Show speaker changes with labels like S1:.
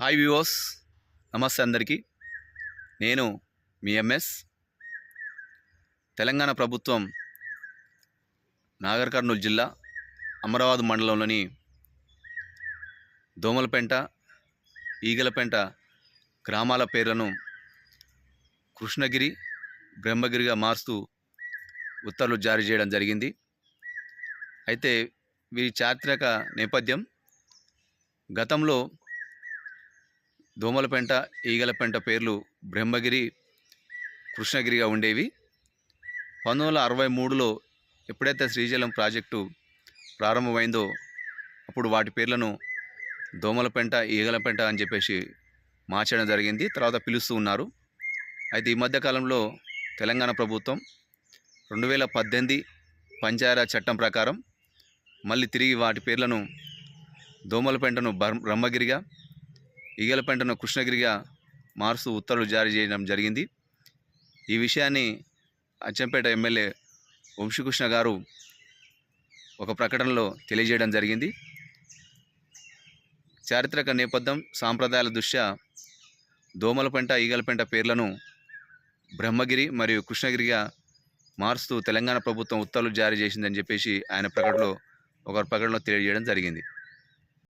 S1: Hi viewers, నమస్తే అందరికీ. నేను మీ ఎంఎస్. తెలంగాణ ప్రభుత్వం నాగర్ కర్నూలు జిల్లా అమరావతి మండలంలోని దోమలపెంట, ఈగలపెంట గ్రామాల పేర్లను కృష్ణగిరి, బ్రహ్మగిరిగా మారుస్తూ ఉత్తర్వులు జారీ చేయడం జరిగింది. అయితే వీరి చారిత్రక నేపథ్యం, గతంలో దోమలపెంట, ఈగలపెంట పేర్లు బ్రహ్మగిరి, కృష్ణగిరిగా ఉండేవి. 1963లో ఎప్పుడైతే శ్రీశైలం ప్రాజెక్టు ప్రారంభమైందో అప్పుడు వాటి పేర్లను దోమలపెంట, ఈగలపెంట అని చెప్పేసి మార్చడం జరిగింది. తర్వాత పిలుస్తూ ఉన్నారు. అయితే ఈ మధ్యకాలంలో తెలంగాణ ప్రభుత్వం 2018 పంచాయరాజ్ చట్టం ప్రకారం మళ్ళీ తిరిగి వాటి పేర్లను దోమలపెంటను బ్రహ్మగిరిగా, ఈగలపెంటను కృష్ణగిరిగా మారుస్తూ ఉత్తర్వులు జారీ చేయడం జరిగింది. ఈ విషయాన్ని అచ్చంపేట ఎమ్మెల్యే వంశీకృష్ణ గారు ఒక ప్రకటనలో తెలియజేయడం జరిగింది. చారిత్రక నేపథ్యం, సాంప్రదాయాల దృష్ట్యా దోమలపెంట, ఈగలపెంట పేర్లను బ్రహ్మగిరి మరియు కృష్ణగిరిగా మారుస్తూ తెలంగాణ ప్రభుత్వం ఉత్తర్వులు జారీ చేసిందని చెప్పేసి ఆయన ఒక ప్రకటనలో తెలియజేయడం జరిగింది.